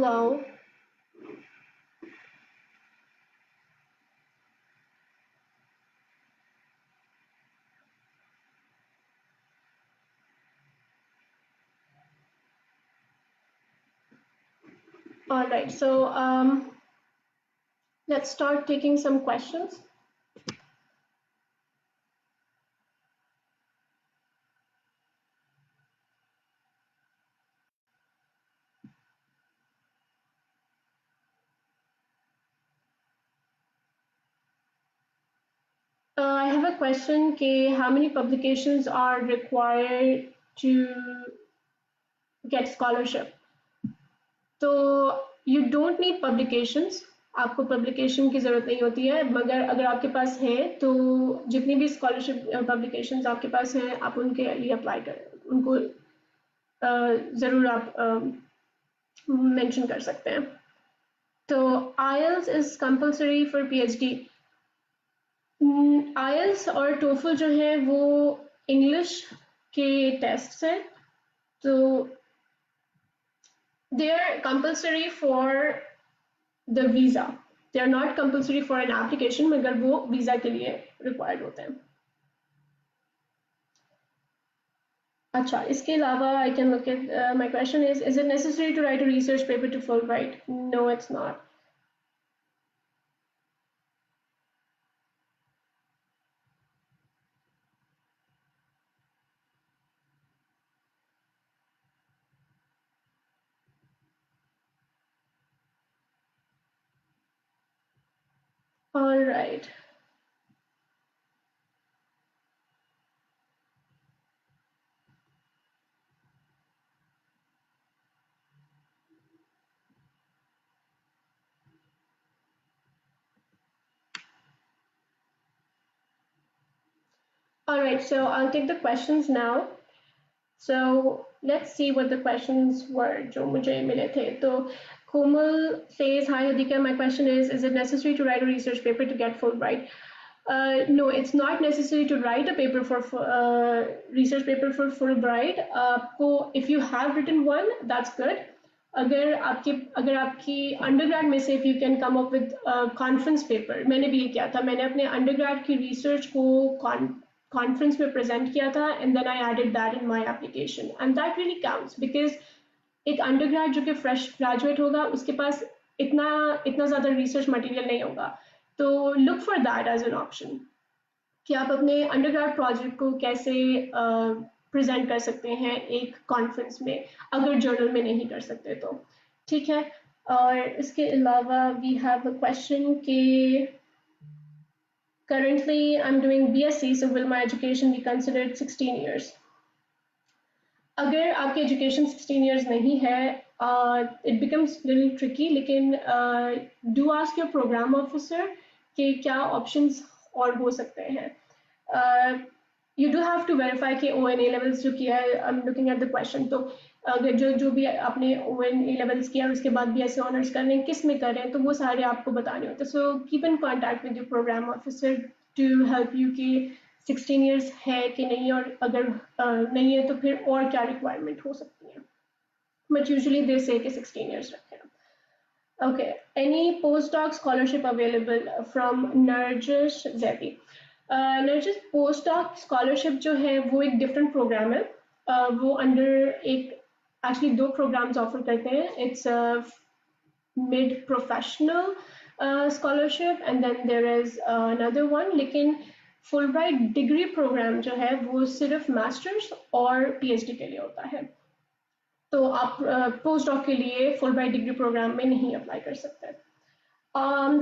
Hello. All right. So let's start taking some questions. I have a question. Okay, how many publications are required to get scholarship? तो you don't need publications. आपको publication की ज़रूरत नहीं होती है, मगर अगर आपके पास है तो जितनी भी scholarship publications आपके पास हैं, आप उनके लिए apply करें, उनको ज़रूर आप mention कर सकते हैं. तो IELTS is compulsory for PhD. IELTS और TOEFL जो है वो इंग्लिश के टेस्ट हैं, तो they are compulsory for the visa. They are not compulsory for an application, मगर वो वीज़ा के लिए required होते हैं. अच्छा, इसके अलावा I can look at my question is it necessary to write a research paper to Fulbright? No, it's not. All right. All right, so I'll take the questions now. So let's see what the questions were जो मुझे मिले थे. तो Komal says, hi Hadika, my question is it necessary to write a research paper to get Fulbright? No, it's not necessary to write a paper for research paper for Fulbright. आपको if you have written one, that's good. अगर आपकी undergrad में से if you can come up with a conference paper, मैंने भी ये किया था, मैंने अपने undergrad की research को conference में present किया था and then I added that in my application and that really counts because एक undergrad जो कि fresh graduate होगा उसके पास इतना ज़्यादा research material नहीं होगा, तो look for that as an option कि आप अपने undergrad project को कैसे present कर सकते हैं एक conference में अगर journal में नहीं कर सकते तो ठीक है. और इसके अलावा we have a question कि currently I'm doing BSc, so will my education be considered 16 years? अगर आपकी education 16 years नहीं है, it becomes little tricky, लेकिन do ask your program officer कि क्या options और हो सकते हैं. You do have to verify कि ONA levels जो किया है, I'm looking at the question, तो अगर जो भी आपने ONA levels किया उसके बाद BSc honors कर रहे हैं, किस में कर रहे हैं, तो वो सारे आपको बताने होते हैं. So keep in contact with your program officer to help you कि 16 years है कि नहीं और अगर नहीं है तो फिर और क्या requirement हो सकती है. But usually they say कि 16 years रखें. Okay, any postdoc scholarship available from Narjis Zeti? Narjis postdoc scholarship जो है वो एक different program है. वो under एक actually दो programs offer करते हैं. It's a mid-professional scholarship and then there is another one. लेकिन Fulbright degree program जो है वो सिर्फ masters और PhD के लिए होता है. तो आप पोस्ट डॉक के लिए Fulbright डिग्री प्रोग्राम में नहीं अप्लाई कर सकते.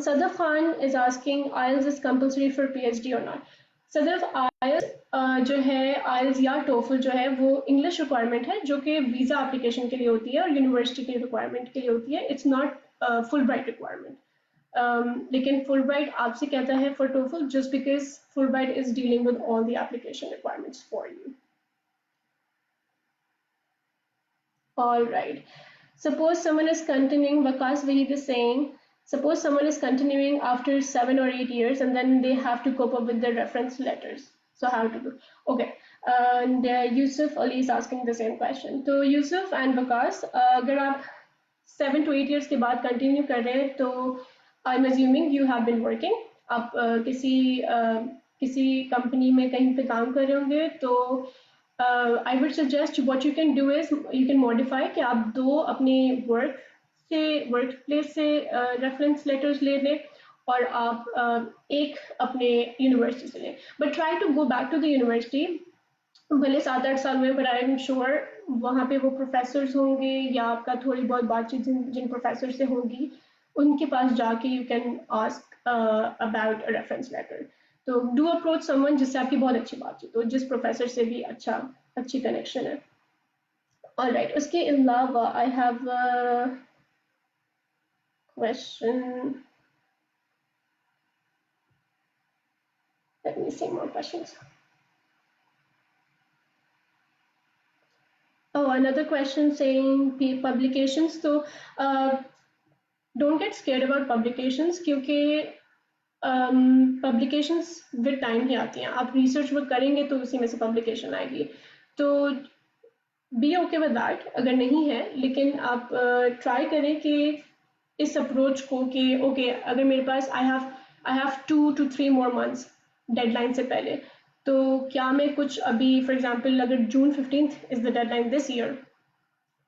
Sadaf Khan is asking IELTS is compulsory for PhD or not? Sadaf, IELTS जो है IELTS या TOEFL जो है वो इंग्लिश रिक्वायरमेंट है जो कि वीज़ा एप्लीकेशन के लिए होती है और यूनिवर्सिटी के रिक्वायरमेंट के लिए होती है. It's not Fulbright requirement. लेकिन Fulbright आपसे कहता है for TOEFL just because Fulbright is dealing with all the application requirements for you. All right. Suppose someone is continuing, Vakas Vahid is saying, suppose someone is continuing after 7 or 8 years and then they have to cope up with their reference letters. So how to do? Okay. And Yusuf Ali is asking the same question. So Yusuf and Vakas, अगर आप 7 to 8 years के बाद continue कर रहे हैं तो I am assuming you have been working, आप किसी कंपनी में कहीं पे काम कर रहे होंगे, तो I would suggest what you can do is you can modify कि आप 2 अपने वर्क प्लेस से रेफरेंस लेटर्स ले लें और आप एक अपने यूनिवर्सिटी से लें, but try to go back to the university, भले 7-8 साल में, बट आई एम श्योर वहाँ पे वो प्रोफेसर्स होंगे या आपका थोड़ी बहुत बातचीत जिन प्रोफेसर से होगी उनके पास जाके you can ask about a reference letter. तो डू अप्रोच समवन जिससे आपकी बहुत अच्छी बातचीत हो, जिस प्रोफेसर से भी अच्छी कनेक्शन है। ऑलराइट, उसके अलावा I have question, let me see more questions. Oh, another question saying publications. So don't get scared about publications क्योंकि publications with time ही आती हैं। आप research वर्क करेंगे तो उसी में से publication आएगी, तो be okay with that अगर नहीं है, लेकिन आप try करें कि इस अप्रोच को कि ओके अगर मेरे पास I have 2 to 3 more months deadline से पहले, तो क्या मैं कुछ अभी फॉर एग्जांपल अगर जून 15th is the deadline this year,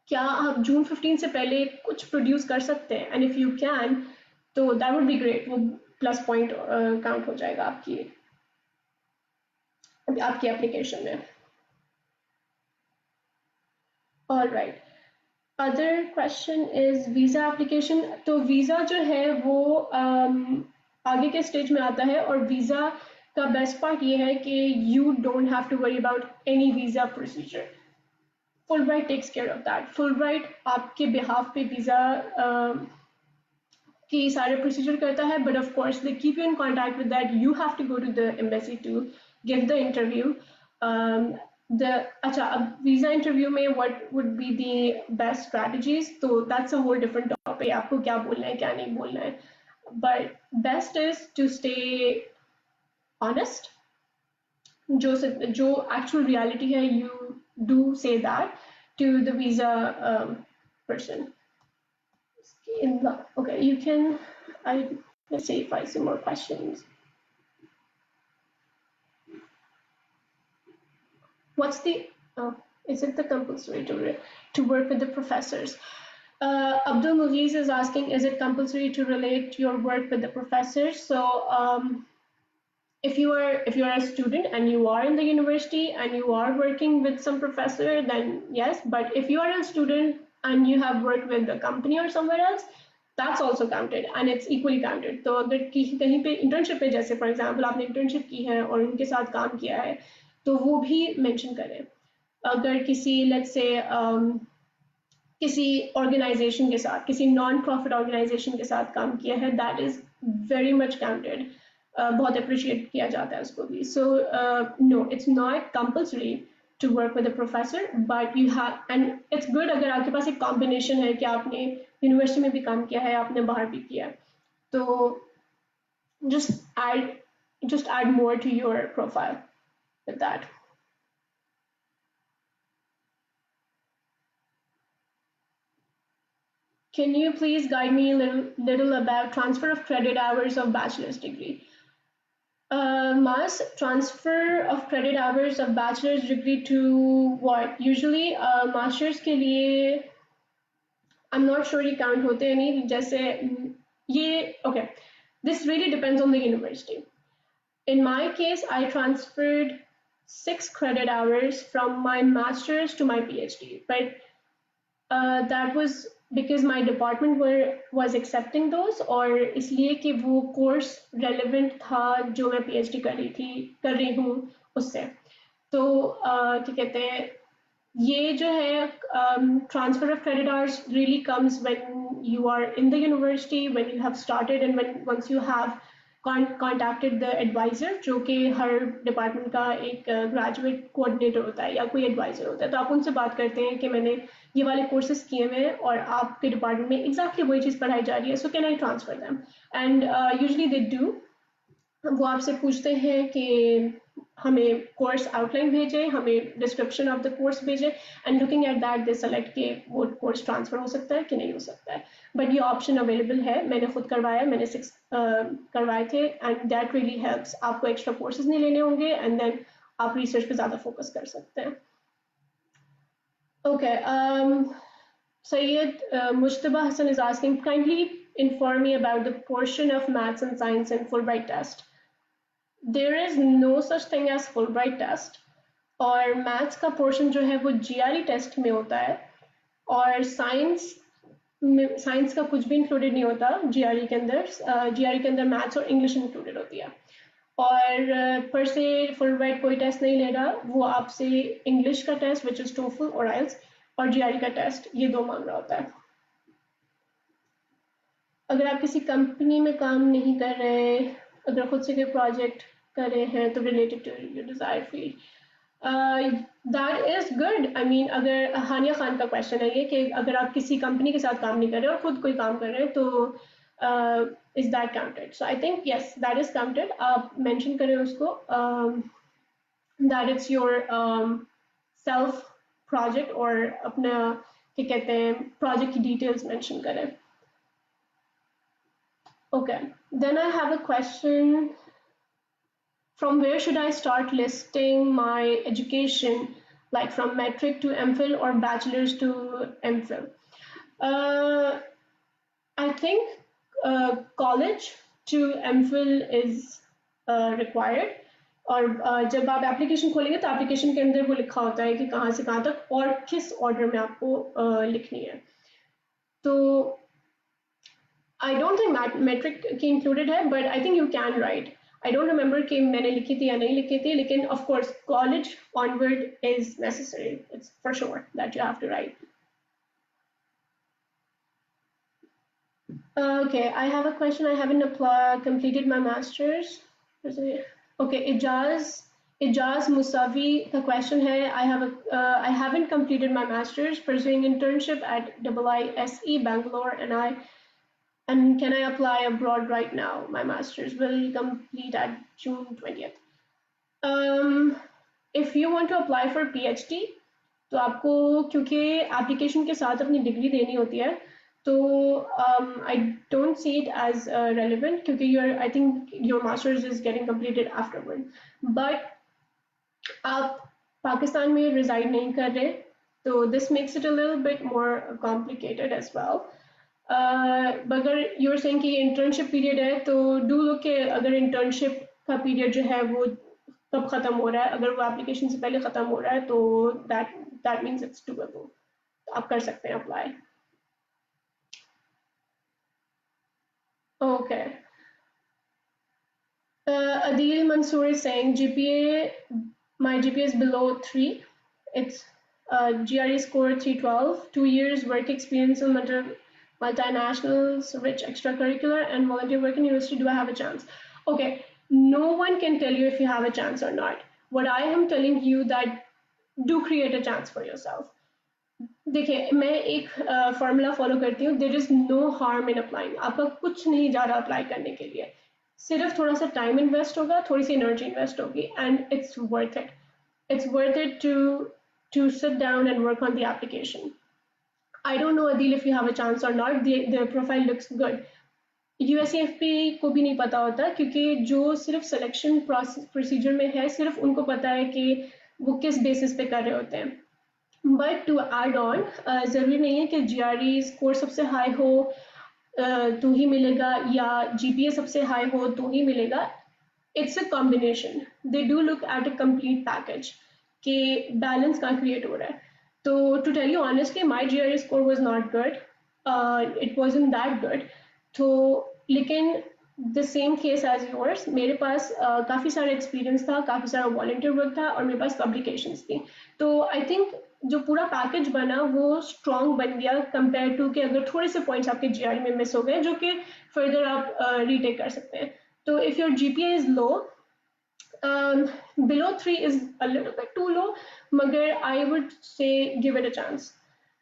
क्या आप जून 15 से पहले कुछ प्रोड्यूस कर सकते हैं, एंड इफ यू कैन तो दैट वुड बी ग्रेट, वो प्लस पॉइंट काउंट हो जाएगा आपकी एप्लीकेशन में। Alright, other question is visa application. तो वीज़ा जो है वो आगे के स्टेज में आता है, और वीज़ा का बेस्ट पार्ट ये है कि you don't have to worry about any visa procedure. Fulbright takes care of that. Fulbright आपके बिहाफ पे वीज़ा की सारे प्रोसीजर करता है, but of course they keep you in contact with that, you have to go to the embassy to give the interview. अच्छा, अब visa interview में what would be the best strategies, तो that's a whole different topic, आपको क्या बोलना है क्या नहीं बोलना है, but best is to stay honest, जो एक्चुअल रियलिटी है you do say that to the visa person. Okay, you can, let's see if I see more questions. What's the, is it the compulsory to work with the professors? Abdul Mughis is asking, is it compulsory to relate your work with the professors? So if you are a student and you are in the university and you are working with some professor, then yes, but if you are a student and you have worked with a company or somewhere else, that's also counted and it's equally counted. तो अगर कहीं पे internship पे, जैसे for example आपने internship की है और उनके साथ काम किया है, तो वो भी मेंशन करें। अगर किसी लेट्स से किसी ऑर्गेनाइजेशन के साथ, किसी नॉन प्रॉफिट ऑर्गेनाइजेशन के साथ काम किया है, that is very much counted, बहुत अप्रिशिएट किया जाता है उसको भी। So no, it's not compulsory to work with a professor, but you have, and it's good अगर आपके पास एक कॉम्बिनेशन है कि आपने यूनिवर्सिटी में भी काम किया है, आपने बाहर भी किया, तो just add more to your profile with that. Can you please guide me a little about transfer of credit hours of bachelor's degree? Mass transfer of credit hours of bachelor's degree to what? Usually master's के लिए I'm not sure ये count होते हैं नहीं, जैसे ये okay, this really depends on the university. In my case, I transferred 6 credit hours from my master's to my PhD, but that was because my department was accepting those, और इसलिए कि वो course relevant था जो मैं PhD कर रही हूँ उससे, तो क्या कहते हैं, ये जो है transfer of credit hours really comes when you are in the university, when you have started, and once you have contacted the advisor, जो कि हर डिपार्टमेंट का एक ग्रेजुएट कोऑर्डिनेटर होता है या कोई एडवाइजर होता है, तो आप उनसे बात करते हैं कि मैंने ये वाले कोर्सेज किए हुए हैं और आपके डिपार्टमेंट में एग्जैक्टली वही चीज़ पढ़ाई जा रही है, so can I transfer them, and usually they do, वो आपसे पूछते हैं कि हमें कोर्स आउटलाइन भेजें, हमें डिस्क्रिप्शन ऑफ द कोर्स भेजें, and looking at that they select कि वो कोर्स ट्रांसफ़र हो सकता है कि नहीं हो सकता है। बट ये ऑप्शन अवेलेबल है, मैंने खुद करवाया, मैंने 6 करवाए थे, एंड दैट रियली हेल्प्स। आपको एक्स्ट्रा कोर्सेज नहीं लेने होंगे, एंड देन आप रिसर्च पे ज़्यादा फोकस कर सकते हैं। Okay, Sayyid Mujtaba Hassan is asking, kindly inform me about the portion of maths and science in Fulbright test. There is no such thing as Fulbright test, और maths का portion जो है वो जीआरई टेस्ट में होता है, और science का कुछ भी इंक्लूडेड नहीं होता जीआरई के अंदर। जीआरई के अंदर मैथ्स और इंग्लिश इंक्लूडेड होती है, और पर से फुलब्राइट कोई टेस्ट नहीं ले रहा, वो आपसे इंग्लिश का टेस्ट विच इज टोफल और आइल्स और जीआरई का टेस्ट, ये 2 मांग रहा होता है। अगर आप किसी कंपनी में काम नहीं कर रहे, अगर खुद से कोई प्रोजेक्ट कर रहे हैं तो related to your desire field, that is good. I mean, अगर हानिया खान का क्वेश्चन है ये कि अगर आप किसी कंपनी के साथ काम नहीं कर रहे और खुद कोई काम कर रहे हैं तो is that counted? So I think yes, that is counted. आप मेंशन करें उसको that it's your self project, और अपना क्या कहते हैं प्रोजेक्ट की डिटेल्स मेंशन करें। Okay, then I have a question. From where should I start listing my education, like from metric to MPhil or bachelor's to MPhil? Uh, I think college to MPhil is required. और जब आप application खोलेंगे तो application के अंदर वो लिखा होता है कि कहाँ से कहाँ तक और किस ऑर्डर में आपको लिखनी है। तो I don't think metric की included है, but I think you can write. I don't remember कि मैंने लिखी थी या नहीं लिखी थी, लेकिन of course college onward is necessary. It's for sure that you have to write. Okay, I have a question. I haven't completed my master's. Okay, Ijaz Musavi का question है. I haven't completed my master's, pursuing internship at IISE Bangalore, and can I apply abroad right now? My master's will complete at June 20th. If you want to apply for PhD, तो आपको क्योंकि application के साथ अपनी degree देनी होती है, तो I don't see it as relevant क्योंकि I think your master's is getting completed afterward. But आप पाकिस्तान में reside नहीं कर रहे, तो this makes it a little bit more complicated as well. अगर यूर सेइंग कि इंटर्नशिप पीरियड है, तो डू लुक के अगर इंटर्नशिप का पीरियड जो है वो कब ख़त्म हो रहा है। अगर वो एप्लीकेशन से पहले ख़त्म हो रहा है तो दैट मीन्स इट्स डूएबल, आप कर सकते हैं apply. Okay, Adil Mansoor is saying my GPA is below 3. It's GRE score 312, 2 years work experience in multinationals, rich extracurricular, and volunteer work in university. Do I have a chance? Okay, no one can tell you if you have a chance or not. What I am telling you that do create a chance for yourself. देखिए, मैं एक formula follow करती हूँ, there is no harm in applying. आपका कुछ नहीं जा रहा अप्लाई करने के लिए, सिर्फ थोड़ा सा टाइम इन्वेस्ट होगा, थोड़ी सी एनर्जी इन्वेस्ट होगी, and it's worth it. It's worth it to sit down and work on the application. I don't know Adil if you have a chance or not. The profile looks good. USCFP को भी नहीं पता होता क्योंकि जो सिर्फ selection procedure में है, सिर्फ उनको पता है कि वो किस बेसिस पे कर रहे होते हैं। बट टू एड ऑन, ज़रूरी नहीं है कि GRE स्कोर सबसे हाई हो तो ही मिलेगा, या GPA सबसे हाई हो तो ही मिलेगा। It's a combination. They do look at a complete package कि balance कहाँ create हो रहा है। तो to tell you honestly, my GRE score was not good. It wasn't that good. तो लेकिन the same case as yours, मेरे पास काफ़ी सारा experience था, काफ़ी सारा volunteer work था, और मेरे पास publications थी। तो I think जो पूरा पैकेज बना वो स्ट्रॉन्ग बन गया कंपेयर टू कि अगर थोड़े से पॉइंट्स आपके GRE में मिस हो गए, जो कि फर्दर आप रीटेक कर सकते हैं। So if your GPA is low, below 3 is a little bit too low, magar I would say give it a chance,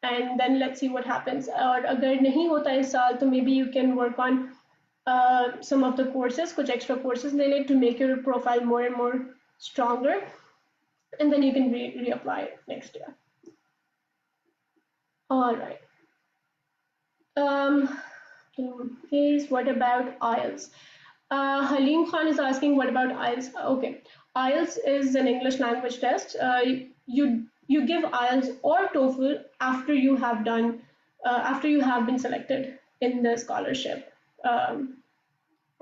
and then let's see what happens. और अगर नहीं होता इस साल तो maybe you can work on some of the courses, कुछ extra courses ले ले to make your profile more and more stronger, and then you can reapply next year. All right. Please, what about IELTS? Halim Khan is asking, what about IELTS? Okay, IELTS is an English language test. You give IELTS or TOEFL after you have done after you have been selected in the scholarship.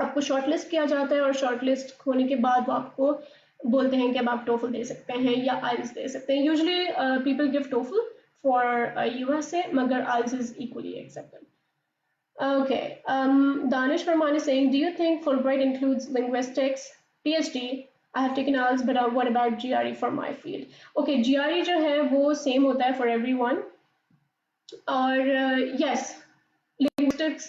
आपको shortlist किया जाता है और shortlist होने के बाद वो आपको बोलते हैं कि अब आप टोफल दे सकते हैं या आइल्स दे सकते हैं. Usually people give TOEFL for USA मगर IELTS is equally accepted. Okay, Danish Farman is saying, do you think Fulbright includes linguistics? PhD, I have taken IELTS, but what about GRE for my field? Okay, GRE जो है वो same होता है for everyone. और yes, linguistics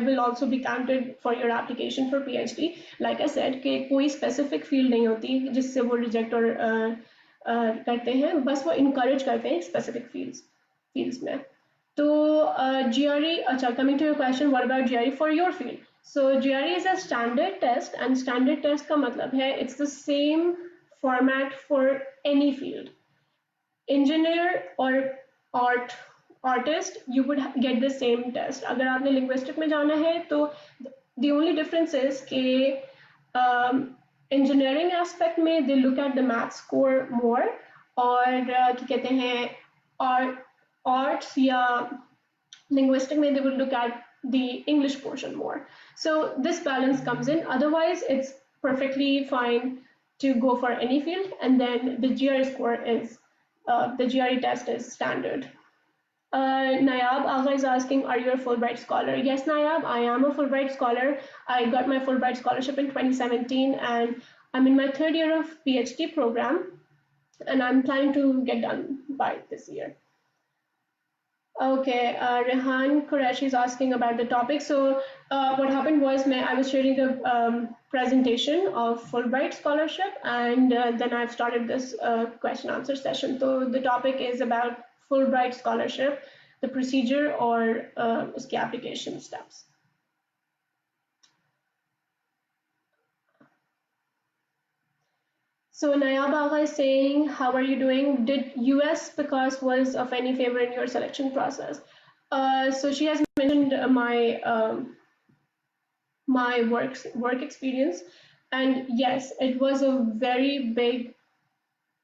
will also be counted for your application for PhD. Like I said, कि कोई specific field नहीं होती जिससे वो reject और करते हैं, बस वो encourage करते हैं specific fields में. So GRE, coming to your question, what about GRE for your field? So GRE is a standard test, and standard test का मतलब है it's the same format for any field. Engineer or artist, you would get the same test. अगर आपने linguistic में जाना है तो the only difference is कि engineering aspect में they look at the math score more, और क्या कहते हैं arts या linguistic में they will look at the English portion more. So this balance comes in. Otherwise, it's perfectly fine to go for any field, and then the GRE score is the GRE test is standard. Nayab Agha is asking, are you a Fulbright scholar? Yes, Nayab, I am a Fulbright scholar. I got my Fulbright scholarship in 2017, and I'm in my third year of PhD program, and I'm planning to get done by this year. Okay, Rehan Qureshi is asking about the topic. So what happened was I was sharing a presentation of Fulbright scholarship, and then I've started this question answer session. So the topic is about Fulbright scholarship, the procedure or uski application steps. So Nayab Agha is saying, how are you doing? Did US because was of any favor in your selection process? So she has mentioned my work experience, and yes, it was a very big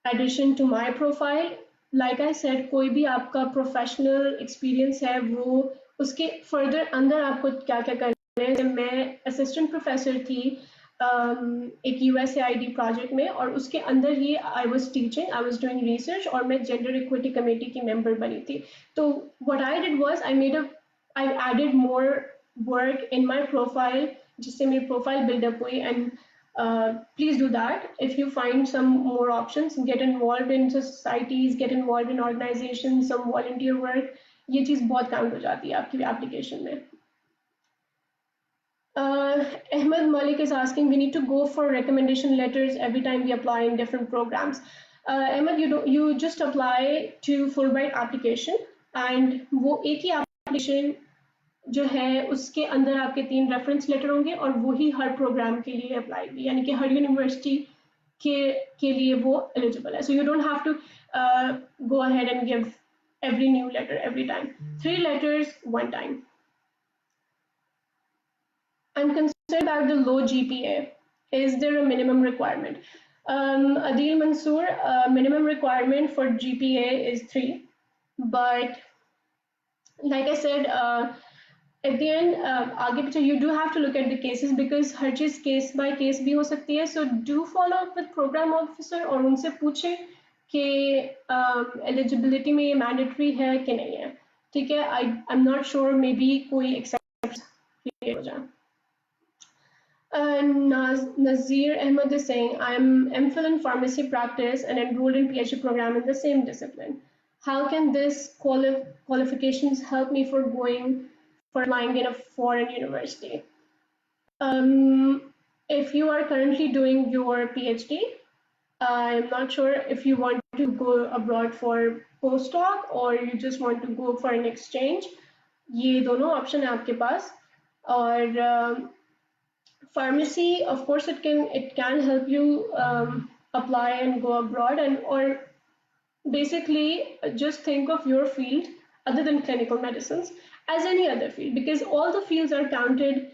addition to my profile. Like I said, कोई भी आपका professional experience है वो उसके further अंदर आपको क्या क्या करना है. मैं assistant professor थी एक USAID project में, और उसके अंदर ही I was teaching, I was doing research, और मैं gender equity committee की member बनी थी. तो what I did was I added more work in my profile जिससे मेरी profile build up हुई. And please do that. If you find some more options, get involved in societies, get involved in organizations, some volunteer work. ये चीज़ बहुत count हो जाती है आपकी application में. Ahmed Malik is asking, we need to go for recommendation letters every time we apply in different programs. Ahmed, you just apply to Fulbright application, and वो एक ही application जो है उसके अंदर आपके 3 रेफरेंस लेटर होंगे, और वही हर प्रोग्राम के लिए अप्लाई होगी, यानी कि हर यूनिवर्सिटी के लिए वो एलिजिबल है. So you don't have to go ahead and give every new letter every time. 3 letters one time. I'm concerned about the low GPA. Is there a minimum requirement? Adil Mansoor, minimum requirement for GPA is 3, but like I said, at the end, आगे पीछे you do have to look at the cases, because her cheese case by case भी हो सकती है. So do follow up with program officer और उनसे पूछें कि eligibility में ये mandatory है कि नहीं है. ठीक है, I'm not sure, maybe कोई exception create हो जाए. Nazir Ahmed is saying, I'm MPhil in pharmacy practice and enrolled in PhD program in the same discipline. How can this qualifications help me for applying in a foreign university? If you are currently doing your PhD, I'm not sure if you want to go abroad for postdoc or you just want to go for an exchange. ये दोनों option है आपके पास. और Pharmacy, of course, it can help you apply and go abroad, and or basically just think of your field other than clinical medicines as any other field, because all the fields are counted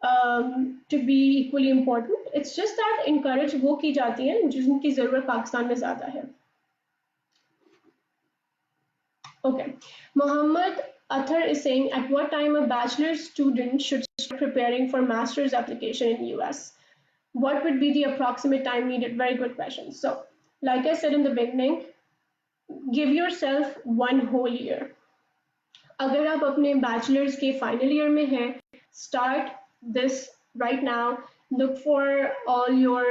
to be equally important. It's just that encourage वो की जाती हैं जिनकी ज़रूरत पाकिस्तान में ज़्यादा है. Okay, Mohammed Athar is saying, at what time a bachelor's student should start preparing for master's application in US? What would be the approximate time needed? Very good question. So, like I said in the beginning, give yourself 1 whole year. अगर आप अपने bachelor's के final year में हैं, start this right now. Look for all your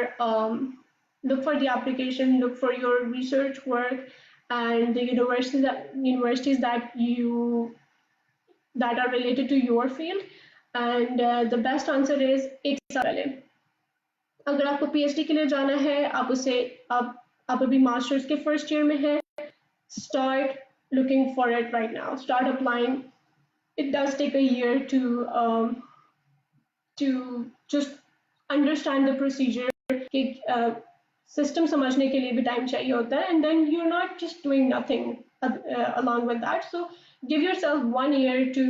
look for the application, look for your research work, and the universities that are related to your field. And the best answer is एक साल पहले. अगर आपको PhD के लिए जाना है, आप अभी मास्टर्स के फर्स्ट ईयर में है, start looking for it right now. Start applying. It does take a year to just understand the procedure. कि system समझने के लिए भी time चाहिए होता है, and then you're not just doing nothing along with that. So give yourself 1 year to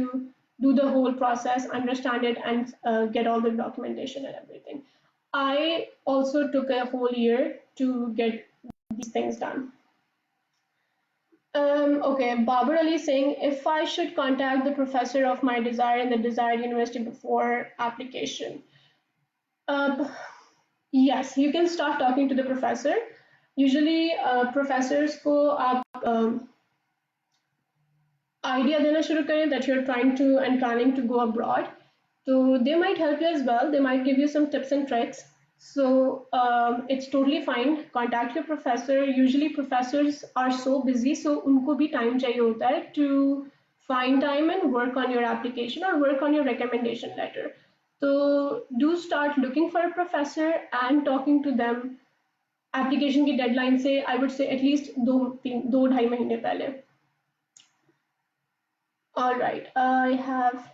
do the whole process, understand it, and get all the documentation and everything. I also took a whole year to get these things done. Okay, Babar Ali is saying, if I should contact the professor of my desire in the desired university before application. Yes, you can start talking to the professor. Usually professors को आप idea देना शुरू करें that you're trying to and planning to go abroad. So they might help you as well. They might give you some tips and tricks. So it's totally fine. Contact your professor. Usually professors are so busy, so उनको भी time चाहिए होता है to find time and work on your application or work on your recommendation letter. So do start looking for a professor and talking to them. Application की deadline से I would say at least 2-2.5 महीने पहले. All right, I have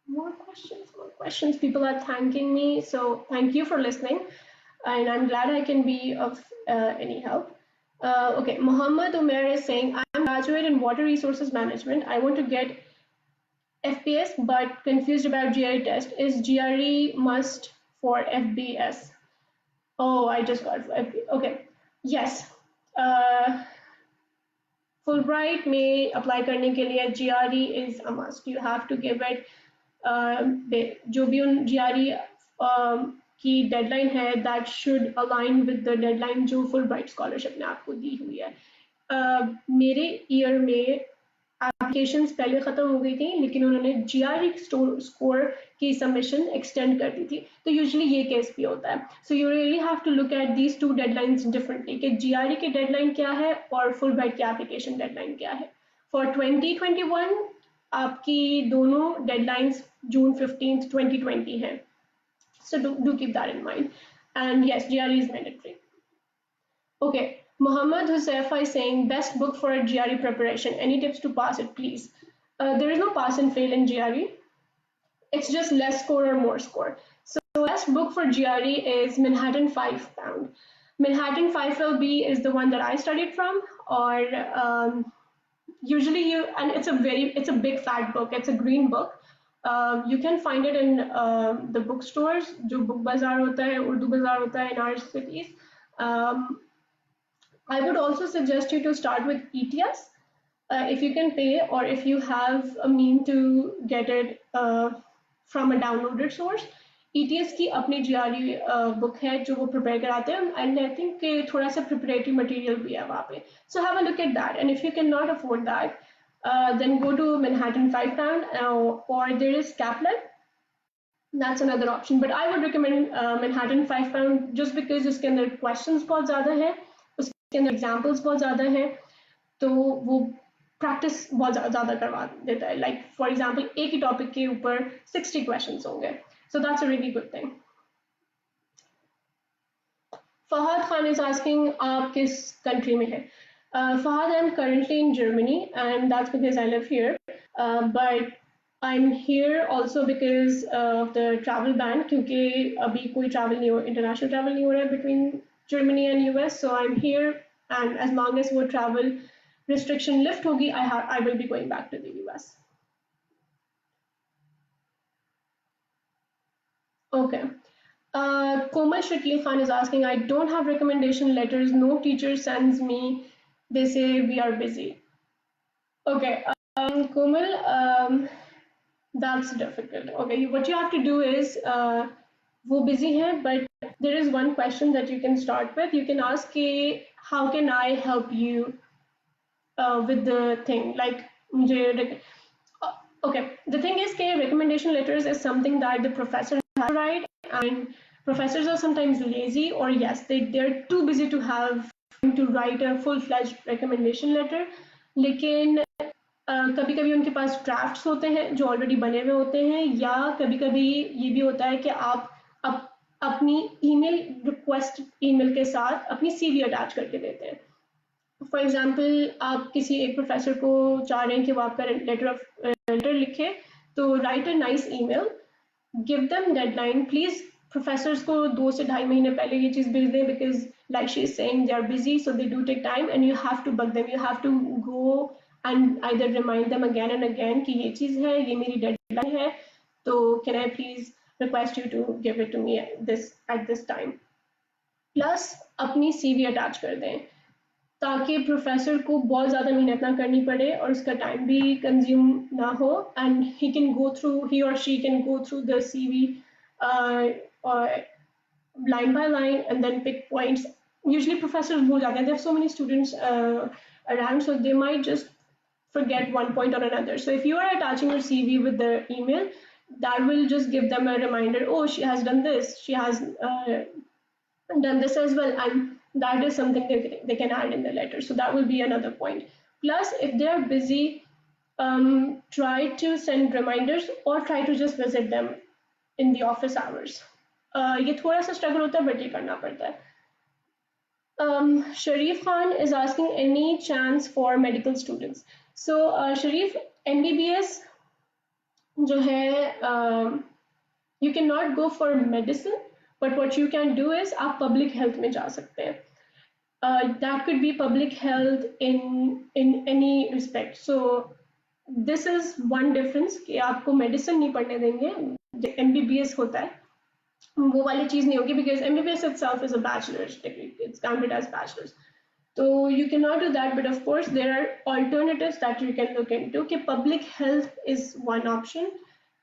more questions. People are thanking me, so thank you for listening, and I'm glad I can be of any help. Okay, Muhammad Umair is saying, I'm graduate in water resources management. I want to get FPS, but confused about GRE test. Is GRE must for FBS? Oh, I just got FB. Okay, yes. Fulbright में apply करने के लिए GRE is a must. You have to give it जो भी उन GRE की deadline है that should align with the deadline जो Fulbright scholarship ने आपको दी हुई है. मेरे year में applications पहले ख़त्म हो गई थी, लेकिन उन्होंने GRE score की submission extend कर दी थी. तो usually ये case भी होता है. So you really have to look at these two deadlines differently कि GRE की deadline क्या है और Fulbright की application deadline क्या है. For 2021 आपकी दोनों deadlines June 15th 2020 हैं. So do keep that in mind. And yes, GRE is mandatory. Okay. Muhammad Hussefa is saying, best book for a GRE preparation. Any tips to pass it, please? There is no pass and fail in GRE. It's just less score or more score. So the best book for GRE is Manhattan 5 Pound. Manhattan 5 LB is the one that I studied from, or usually and it's a big fat book. It's a green book. You can find it in the bookstores. जो book bazaar होता है, Urdu bazaar होता है in our cities. I would also suggest you to start with ETS if you can pay, or if you have a mean to get it from a downloaded source. ETS की अपनी GRE book है जो वो prepare कराते हैं, and I think कि थोड़ा सा preparatory material भी है वहाँ पे. So have a look at that, and if you cannot afford that, then go to Manhattan 5 Pound, or there is Kaplan. That's another option, but I would recommend Manhattan 5 Pound just because उसके अंदर questions बहुत ज़्यादा है. के अंदर examples बहुत ज़्यादा हैं, तो वो प्रैक्टिस बहुत ज़्यादा करवा देता है. लाइक फॉर एग्जांपल एक ही टॉपिक के ऊपर 60 क्वेश्चंस होंगे. So that's a really good thing. Fahad Khan is asking, आप किस कंट्री में हैं? Fahad, I'm currently in Germany, and that's because I live here. But I'm here also because of the travel ban, क्योंकि अभी कोई travel नहीं हो, international travel नहीं हो रहा है between Germany and US, so I'm here, and as long as वो travel restriction lift होगी, I will be going back to the US. Okay. Komal Shakil Khan is asking, I don't have recommendation letters. No teacher sends me. They say we are busy. Okay, Komal, that's difficult. Okay, what you have to do is, वो busy है, but there is one question that you can start with. You can ask, how can I help you with the thing? Like, मुझे okay, the thing is, recommendation letters is something that the professor has to write, and professors are sometimes lazy, or yes, they're too busy to have to write a full-fledged recommendation letter. लेकिन कभी कभी उनके पास drafts होते हैं जो already बने हुए होते हैं, या कभी कभी ये भी होता है कि आप अपनी ईमेल रिक्वेस्ट ईमेल के साथ अपनी सीवी अटैच करके देते हैं. फॉर एग्जाम्पल, आप किसी एक प्रोफेसर को चाह रहे हैं कि वो आपका लेटर लिखे, तो right a nice email, give them deadline. Please professors को 2 से 2.5 महीने पहले ये चीज़ भेज दें, because like she is saying they are busy, so they do take time, and you have to bug them. You have to go and either remind them again and again कि ये चीज़ है, ये मेरी डेडलाइन है, तो can I please request you to give it to me this at this time. Plus अपनी CV attach कर दें, ताकि प्रोफेसर को बहुत ज़्यादा मेहनत ना करनी पड़े और उसका टाइम भी कंज्यूम ना हो, एंड ही और she can go through the CV line by line and then pick points. Usually professors भूल जाते हैं, there are so many students around, so they might just forget one point or another. So if you are attaching your CV with the email, that will just give them a reminder, oh, she has done this, she has done this as well, and that is something they can add in the letter. So that will be another point. Plus, if they are busy, try to send reminders or try to just visit them in the office hours. ये थोड़ा सा struggle होता है, but ये करना पड़ता है. Sharif Khan is asking, any chance for medical students? So Sharif, MBBS जो है, you cannot go for medicine, but what you can do is आप public health में जा सकते हैं. That could be public health in any respect. So this is one difference कि आपको medicine नहीं पढ़ने देंगे, MBBS होता है, वो वाली चीज़ नहीं होगी, because MBBS itself is a bachelor's degree, it's counted as bachelor's. So you cannot do that, but of course there are alternatives that you can look into. कि public health is one option,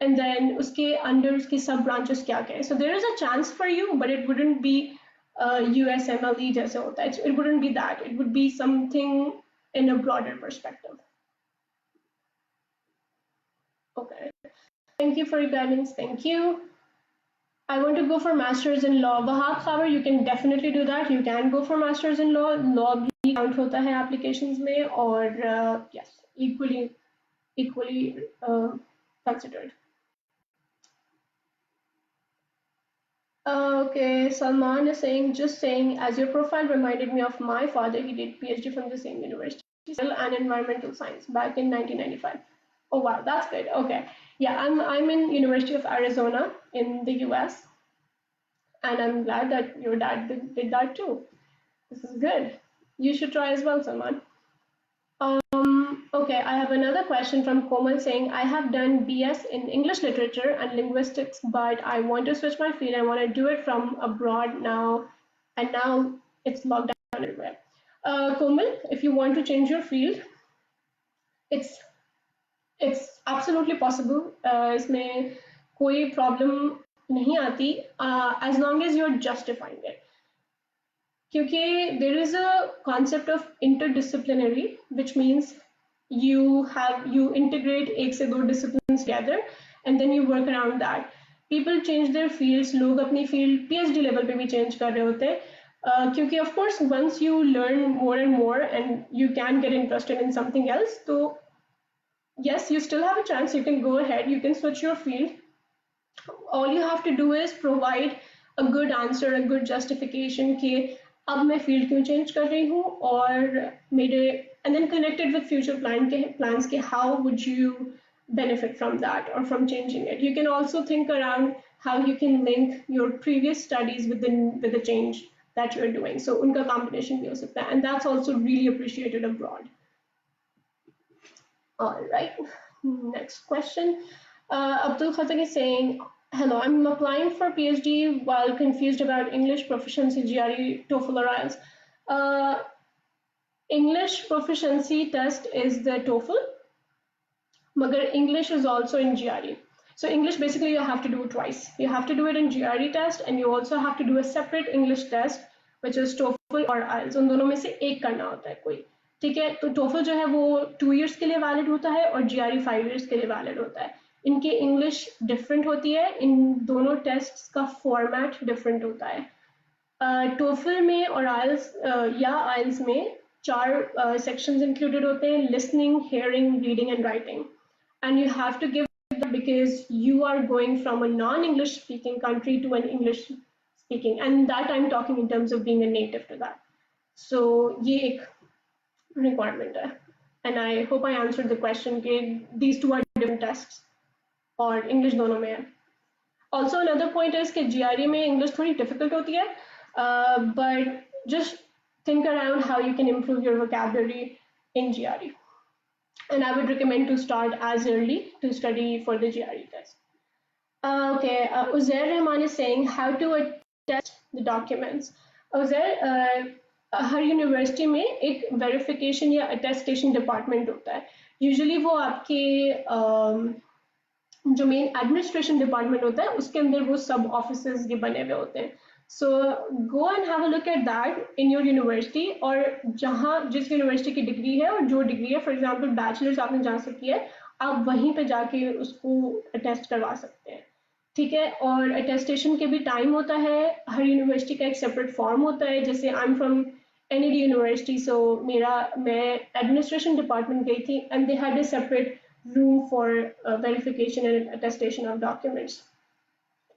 and then उसके under उसके sub branches क्या क्या है. So there is a chance for you, but it wouldn't be USMLE जैसे होता है. It wouldn't be that. It would be something in a broader perspective. Okay. Thank you for your guidance. Thank you. I want to go for masters in law. Wahab Khabar, you can definitely do that. You can go for masters in law. Law भी count होता है applications में, और yes, equally considered. Okay, Salman is saying, just saying, as your profile reminded me of my father, he did PhD from the same university, civil and environmental science, back in 1995. Oh wow, that's good. Okay, yeah, I'm in University of Arizona in the US, and I'm glad that your dad did that too. This is good. You should try as well, Salman. Okay, I have another question from Komal saying, I have done BS in English literature and linguistics, but I want to switch my field. I want to do it from abroad now, and now it's locked down everywhere. Komal, if you want to change your field, it's absolutely possible. इसमें कोई problem नहीं आती, as long as you're justifying it. क्योंकि there is a concept of interdisciplinary, which means you integrate एक से 2 disciplines together, and then you work around that. People change their fields, लोग अपनी field PhD level पे भी change कर रहे होते हैं, क्योंकि of course once you learn more and more and you can get interested in something else, so yes, you still have a chance. You can go ahead, you can switch your field. All you have to do is provide a good answer, a good justification कि अब मैं field क्यों change कर रही हूँ, और मेरे, and then connect it with future plans के how would you benefit from that or from changing it. You can also think around how you can link your previous studies with the change that you're doing. So unka combination bhi ho sakta hai, and that's also really appreciated abroad. All right, next question. Abdul Khattak is saying, hello, I'm applying for PhD while confused about English proficiency, GRE, TOEFL or IELTS. English proficiency test is the TOEFL, Magar English is also in GRE. So English basically you have to do it twice. You have to do it in GRE test and you also have to do a separate English test which is TOEFL और IELTS. उन दोनों में से एक करना होता है कोई. ठीक है, तो TOEFL जो है वो 2 years के लिए वैलिड होता है और GRE 5 years के लिए वैलिड होता है. इनकी इंग्लिश डिफरेंट होती है, इन दोनों टेस्ट्स का फॉर्मेट डिफरेंट होता है. TOEFL में और IELTS या IELTS में 4 sections included होते हैं: listening, hearing, reading and writing. And you have to give that because you are going from a non-English speaking country to an English speaking, and that I'm talking in terms of being a native to that. So ye ek requirement hai. And I hope I answered the question. These two are different tests or English dono mein hai. Also another point is that GRE mein English thodi difficult hoti hai, but just think around how you can improve your vocabulary in GRE. And I would recommend to start as early to study for the GRE test. Okay, Uzair Rahman is saying how to attest the documents. Uzair, her university में एक verification या attestation department होता है. Usually वो आपके जो main administration department होता है उसके अंदर वो सब ऑफिसेज ये बने हुए होते हैं. So go and have a look at that in your university, और जहाँ जिस यूनिवर्सिटी की डिग्री है और जो डिग्री है, फॉर एग्जांपल बैचलर्स आपने जहाँ से किया है, आप वहीं पे जाके उसको अटेस्ट करवा सकते हैं. ठीक है, और अटेस्टेशन के भी टाइम होता है. हर यूनिवर्सिटी का एक सेपरेट फॉर्म होता है. जैसे I am from NAD university, so मैं एडमिनिस्ट्रेशन डिपार्टमेंट गई थी and they had a separate room for verification and attestation of documents.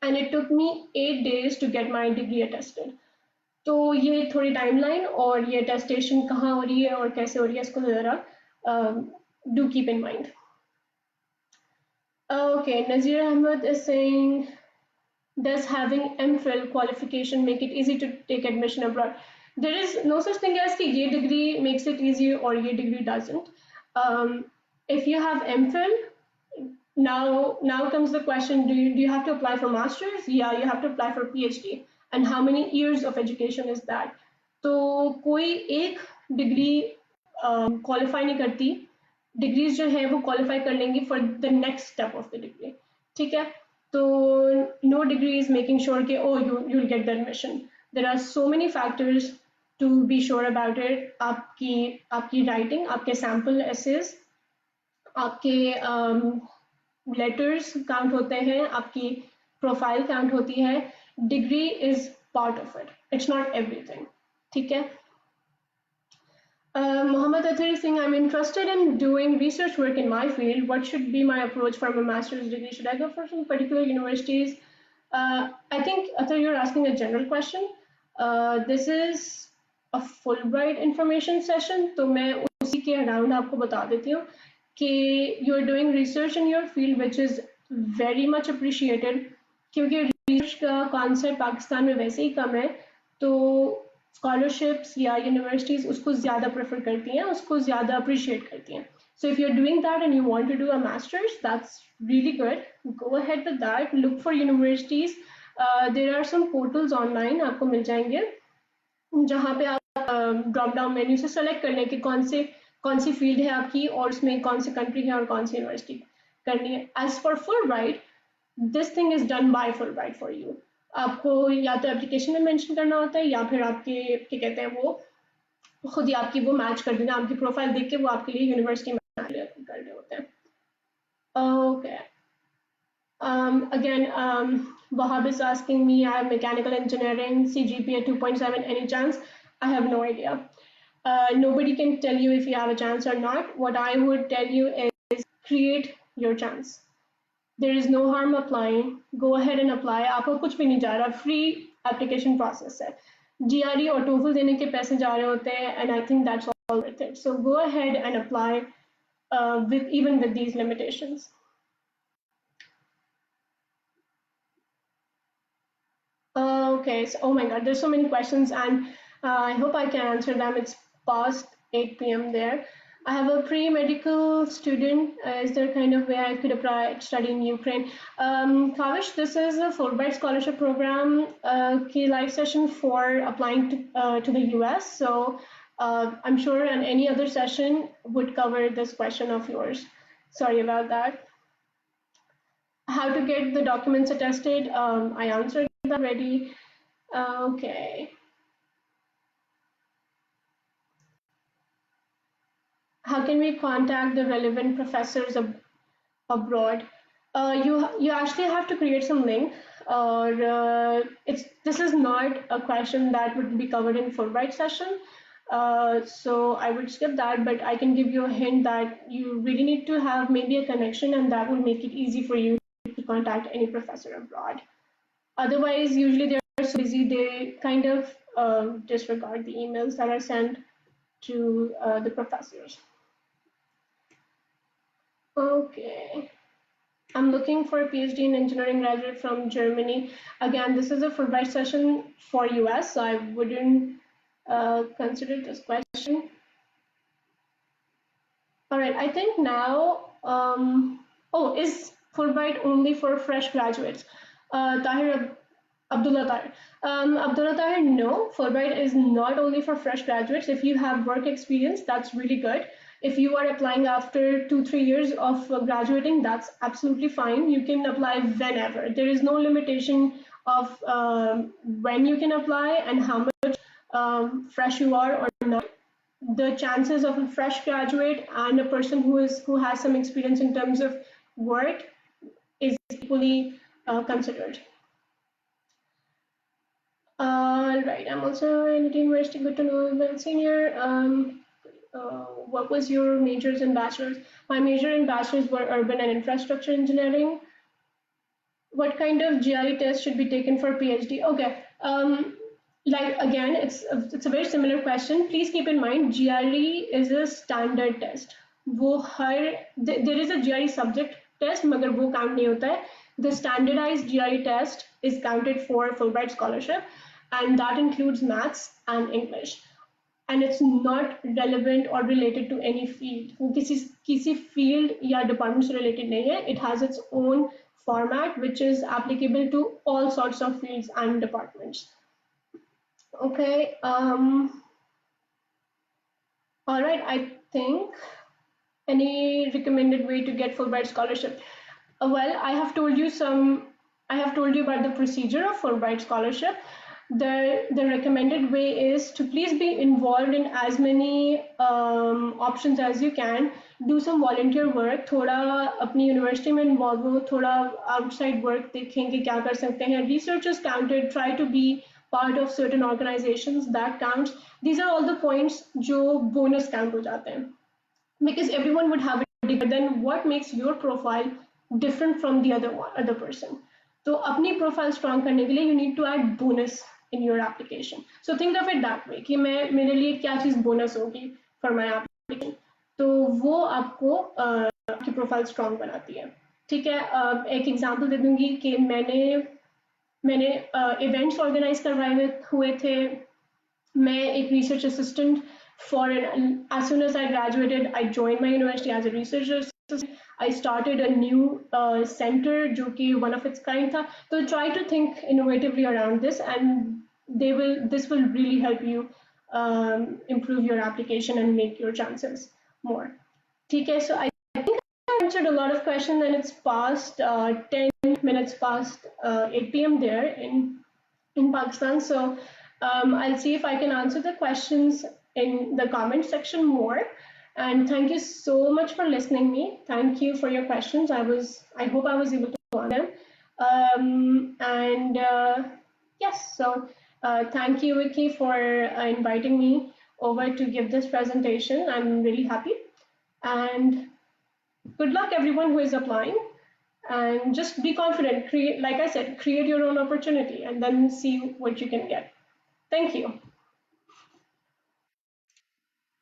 And it took me 8 days to get my degree attested. तो ये थोड़ी timeline और ये attestation कहाँ हो रही है और कैसे हो रही है इसको ज़रा do keep in mind. Okay, Nazir Ahmed is saying, does having MPhil qualification make it easy to take admission abroad? There is no such thing as कि ये degree makes it easy or ये degree doesn't. If you have MPhil, now comes the question, do you have to apply for masters? Yeah, you have to apply for PhD. And how many years of education is that? तो कोई एक degree qualify नहीं करती. Degrees जो है वो qualify कर लेंगी for the next step of the degree. ठीक है, तो no degree is making sure कि oh you will get the admission. There are so many factors to be sure about it. आपकी राइटिंग, आपके सैम्पल एसेज, आपके letters count होते हैं, आपकी प्रोफाइल काउंट होती है. Degree is part of it, it's not everything. ठीक है. Mohammed Athari Singh, I'm interested in doing research work in my field. What should be my approach for my master's degree? Should I go for some particular universities? I think, Athar, you're asking a general question. This is a Fulbright information session, तो मैं उसी के around आपको बता देती हूँ कि you're doing research in your field, which is very much appreciated, क्योंकि research का concept पाकिस्तान में वैसे ही कम है, तो scholarships या universities उसको ज़्यादा prefer करती हैं, उसको ज़्यादा appreciate करती हैं. So if you're doing that and you want to do a master's, that's really good. Go ahead with that. Look for universities. There are some portals online आपको मिल जाएंगे जहाँ पे आप ड्रॉप डाउन मेन्यू से select कर लें कि कौन सी फील्ड है आपकी और उसमें कौन सी कंट्री है और कौन सी यूनिवर्सिटी करनी है. As for Fulbright, this thing is done by Fulbright for you. आपको या तो एप्लीकेशन में मेंशन करना होता है या फिर आपके क्या कहते हैं वो खुद ही आपकी वो मैच कर देना, आपकी प्रोफाइल देख के वो आपके लिए यूनिवर्सिटी में कर रहे होते हैं. Okay. Again, Wahab is asking me, I have mechanical engineering, CGPA 2.7, any chance? I have no idea. Nobody can tell you if you have a chance or not. What I would tell you is create your chance. There is no harm applying. Go ahead and apply. आपको कुछ भी नहीं जा रहा, free application process है. GRE और TOEFL देने के पैसे जा रहे होते हैं, and I think that's all worth it. So go ahead and apply even with these limitations. Okay, so oh my God, there's so many questions, and I hope I can answer them. It's past 8 p.m. there. I have a pre-medical student. Is there kind of way I could apply study in Ukraine? Kavish, this is a Fulbright scholarship program, key live session for applying to the US. So I'm sure and any other session would cover this question of yours. Sorry about that. How to get the documents attested? I answered that already. Okay. How can we contact the relevant professors abroad? You actually have to create some link, or this is not a question that would be covered in Fulbright session. So I would skip that, but I can give you a hint that you really need to have maybe a connection, and that will make it easy for you to contact any professor abroad. Otherwise, usually they're so busy, they kind of disregard the emails that are sent to the professors. Okay. I'm looking for a PhD in engineering graduate from Germany. Again, this is a Fulbright session for US, so I wouldn't consider this question. All right, I think now, oh, is Fulbright only for fresh graduates? Abdullah Tahir. Abdullah Tahir, no, Fulbright is not only for fresh graduates. If you have work experience, that's really good. If you are applying after 2-3 years of graduating, that's absolutely fine. You can apply whenever. There is no limitation of when you can apply and how much fresh you are or not. The chances of a fresh graduate and a person who has some experience in terms of work is equally considered. Right, I'm also in the university. Good to know. Well, senior. What was your majors and bachelors? My major and bachelors were urban and infrastructure engineering. What kind of GRE test should be taken for PhD? Okay, like again, it's a very similar question. Please keep in mind, GRE is a standard test. There is a GRE subject test, मगर वो count नहीं होता है. The standardized GRE test is counted for Fulbright scholarship, and that includes maths and English. And it's not relevant or related to any field. वो किसी field या department से related नहीं है. It has its own format, which is applicable to all sorts of fields and departments. Okay. All right. I think any recommended way to get Fulbright scholarship? Well, I have told you about the procedure of Fulbright scholarship. The recommended way is to please be involved in as many options as you can. Do some volunteer work. थोड़ा अपनी university में involve हो, थोड़ा outside work देखें कि क्या कर सकते हैं. Research is counted. Try to be part of certain organizations, that counts. These are all the points जो bonus count हो जाते हैं. Because everyone would have it, but then what makes your profile different from the other person? So अपनी profile strong करने के लिए you need to add bonus in your application. So think of it that way कि मेरे लिए क्या चीज़ bonus होगी for my application. तो वो आपको आपकी profile strong बनाती है. ठीक है, एक example दे दूँगी कि मैंने events organize करवाए हुए थे. मैं एक research assistant as soon as I graduated, I joined my university as a research assistant. I started a new center, जो कि one of its kind था. So try to think innovatively around this, and this will really help you improve your application and make your chances more. ठीक है, so I think I answered a lot of questions, and it's past 10 minutes past 8 p.m. there in Pakistan. So I'll see if I can answer the questions in the comment section more. And thank you so much for listening me. Thank you for your questions. I hope I was able to answer them. Yes, so thank you, Vicky, for inviting me over to give this presentation. I'm really happy. And good luck everyone who is applying. And just be confident. Like I said, create your own opportunity and then see what you can get. Thank you.